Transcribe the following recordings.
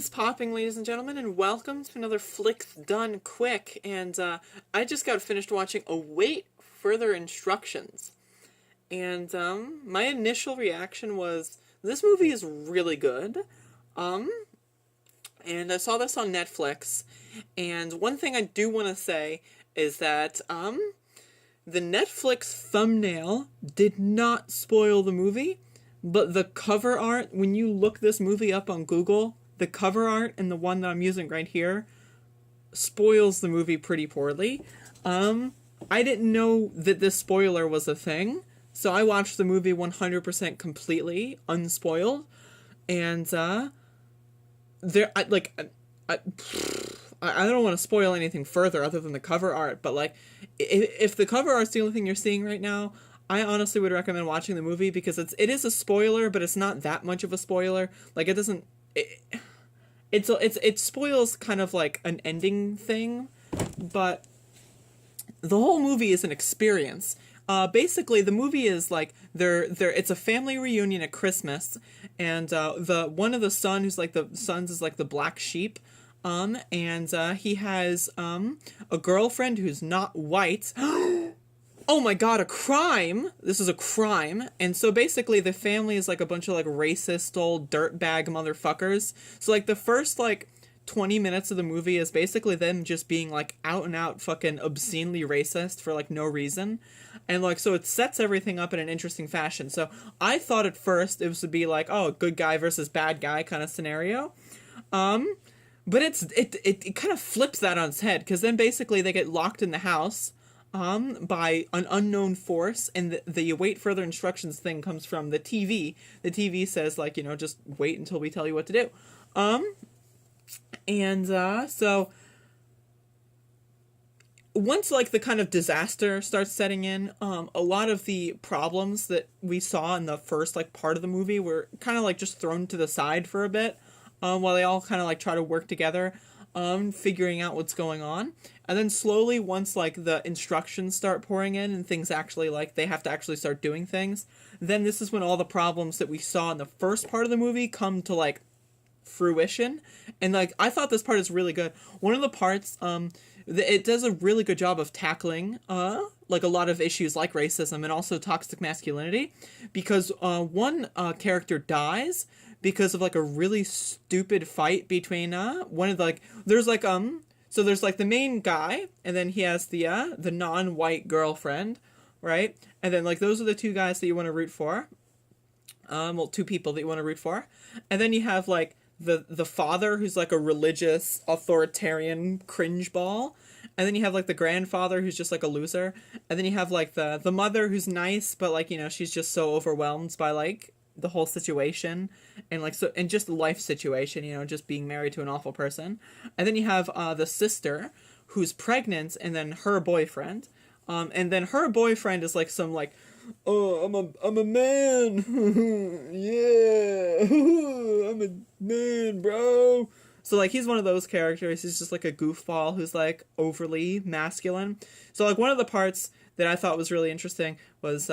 is popping, ladies and gentlemen, and welcome to another Flicks Done Quick. And I just got finished watching Await Further Instructions. And my initial reaction was, this movie is really good. And I saw this on Netflix. And one thing I do want to say is that the Netflix thumbnail did not spoil the movie. But the cover art, when you look this movie up on Google, the cover art and the one that I'm using right here spoils the movie pretty poorly. I didn't know that this spoiler was a thing, so I watched the movie 100% completely, unspoiled, and I don't want to spoil anything further other than the cover art, but like, if the cover art's the only thing you're seeing right now, I honestly would recommend watching the movie because it is a spoiler, but it's not that much of a spoiler. Like, it doesn't, it spoils kind of like an ending thing, but the whole movie is an experience. Basically, the movie is like it's a family reunion at Christmas, and the one of the sons is like the black sheep, and he has a girlfriend who's not white. Oh my god, a crime! This is a crime. And so basically the family is like a bunch of like racist old dirtbag motherfuckers. So like the first like 20 minutes of the movie is basically them just being like out and out fucking obscenely racist for like no reason. And like, so it sets everything up in an interesting fashion. So I thought at first it was to be like, oh, good guy versus bad guy kind of scenario. But it kind of flips that on its head, because then basically they get locked in the house by an unknown force, and the await further instructions thing comes from the TV. The TV says, like, just wait until we tell you what to do. So once, like, the kind of disaster starts setting in, a lot of the problems that we saw in the first, like, part of the movie were kind of, like, just thrown to the side for a bit, while they all kind of, like, try to work together, figuring out what's going on. And then slowly, once, like, the instructions start pouring in and things actually, like, they have to actually start doing things, then this is when all the problems that we saw in the first part of the movie come to, like, fruition. And, like, I thought this part is really good. One of the parts, it does a really good job of tackling, like, a lot of issues like racism and also toxic masculinity, because, one character dies because of, like, a really stupid fight between, one of the, like, there's, like, so there's, like, the main guy, and then he has the non-white girlfriend, right? And then, like, those are the two guys that you want to root for. Well, two people that you want to root for. And then you have, like, the father, who's, like, a religious, authoritarian cringe ball. And then you have, like, the grandfather, who's just, like, a loser. And then you have, like, the mother, who's nice, but, like, she's just so overwhelmed by, like, the whole situation, and like, so, and just the life situation, just being married to an awful person. And then you have the sister who's pregnant, and then her boyfriend, and then her boyfriend is like some like, oh, I'm a man. Yeah. I'm a man, bro. So like, he's one of those characters. He's just like a goofball who's like overly masculine. So like, one of the parts that I thought was really interesting was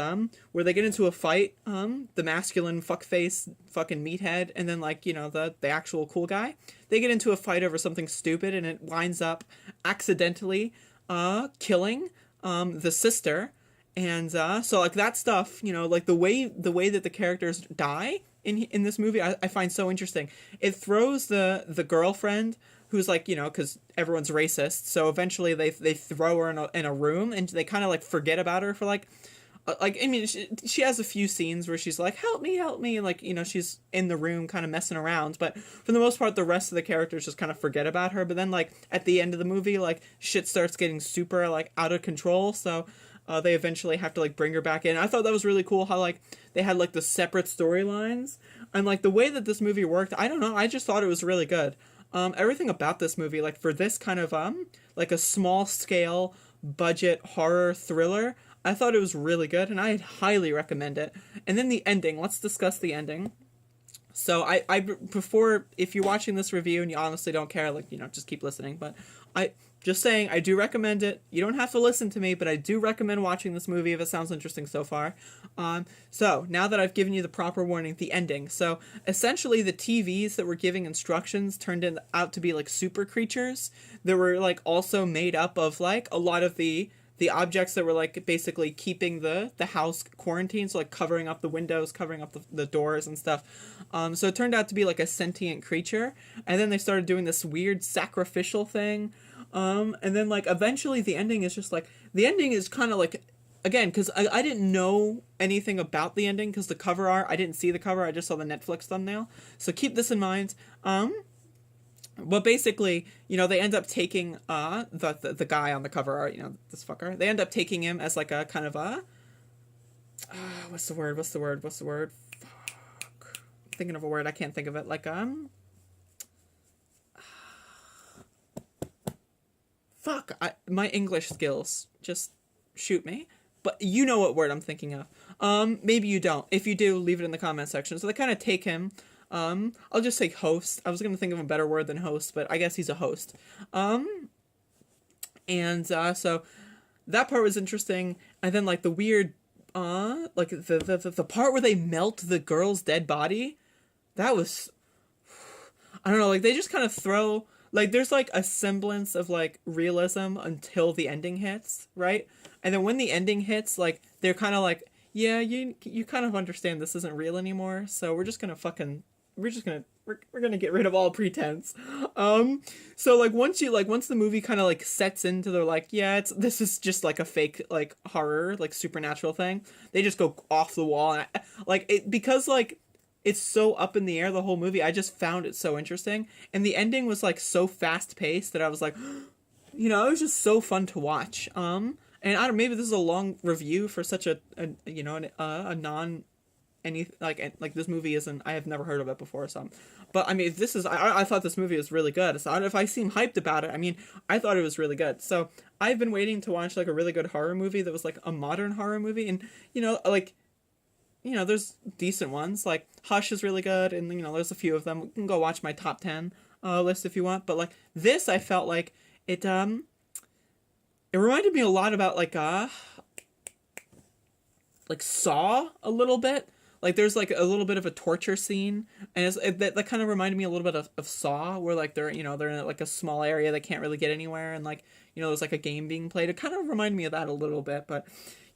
where they get into a fight, the masculine fuckface fucking meathead, and then like, the actual cool guy. They get into a fight over something stupid, and it winds up accidentally killing the sister. And so like, that stuff, like the way that the characters die in this movie, I find so interesting. It throws the girlfriend, who's like, because everyone's racist, so eventually they throw her in a room, and they kind of like forget about her for like I mean, she has a few scenes where she's like, help me, and like, she's in the room kind of messing around, but for the most part the rest of the characters just kind of forget about her. But then like, at the end of the movie, like, shit starts getting super like out of control, so they eventually have to like bring her back in. I thought that was really cool how like they had like the separate storylines, and like the way that this movie worked, I don't know, I just thought it was really good. Everything about this movie, like, for this kind of, like, a small-scale budget horror thriller, I thought it was really good, and I'd highly recommend it. And then the ending, let's discuss the ending. So before, if you're watching this review and you honestly don't care, like, just keep listening. But I just saying, I do recommend it. You don't have to listen to me, but I do recommend watching this movie if it sounds interesting so far. So now that I've given you the proper warning, the ending. So essentially, the TVs that were giving instructions turned out to be like super creatures that were like also made up of like a lot of the objects that were like basically keeping the house quarantined, so like covering up the windows, covering up the doors and stuff. So it turned out to be like a sentient creature, and then they started doing this weird sacrificial thing. And then like eventually the ending is just like, the ending is kind of like, again, because I didn't know anything about the ending because the cover art, I didn't see the cover, I just saw the Netflix thumbnail. So keep this in mind. But basically, they end up taking the guy on the cover art, this fucker. They end up taking him as like a kind of a what's the word? Fuck. I'm thinking of a word, I can't think of it. Like fuck. My English skills just shoot me. But you know what word I'm thinking of. Maybe you don't. If you do, leave it in the comment section. So they kind of take him. I'll just say host. I was gonna think of a better word than host, but I guess he's a host. So that part was interesting, and then like the weird, like the part where they melt the girl's dead body, that was, I don't know, like they just kind of throw, like there's like a semblance of like realism until the ending hits, right? And then when the ending hits, like they're kind of like, yeah, you kind of understand this isn't real anymore, so we're gonna get rid of all pretense. So like once the movie kind of like sets into, they're like, yeah, this is just like a fake like horror like supernatural thing, they just go off the wall. And because like it's so up in the air the whole movie, I just found it so interesting, and the ending was like so fast paced that I was like, it was just so fun to watch. And I don't, maybe this is a long review for such a non like this movie isn't, I have never heard of it before, so, but I mean, this is, I thought this movie was really good, so I don't know if I seem hyped about it. I mean, I thought it was really good. So I've been waiting to watch like a really good horror movie that was like a modern horror movie, and there's decent ones, like Hush is really good, and there's a few of them. You can go watch my top 10 list if you want, but like this, I felt like it reminded me a lot about like Saw a little bit. Like there's like a little bit of a torture scene, and that kind of reminded me a little bit of Saw, where like they're in like a small area, they can't really get anywhere, and like there's like a game being played. It kind of reminded me of that a little bit, but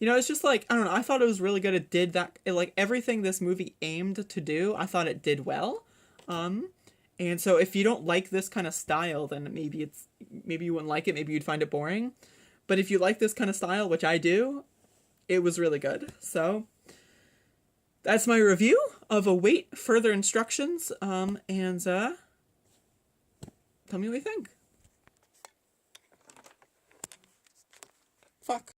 it's just like, I don't know, I thought it was really good. It did that, like everything this movie aimed to do, I thought it did well. And so if you don't like this kind of style, then maybe you wouldn't like it, maybe you'd find it boring. But if you like this kind of style, which I do, it was really good. So that's my review of Await Further Instructions. And tell me what you think. Fuck.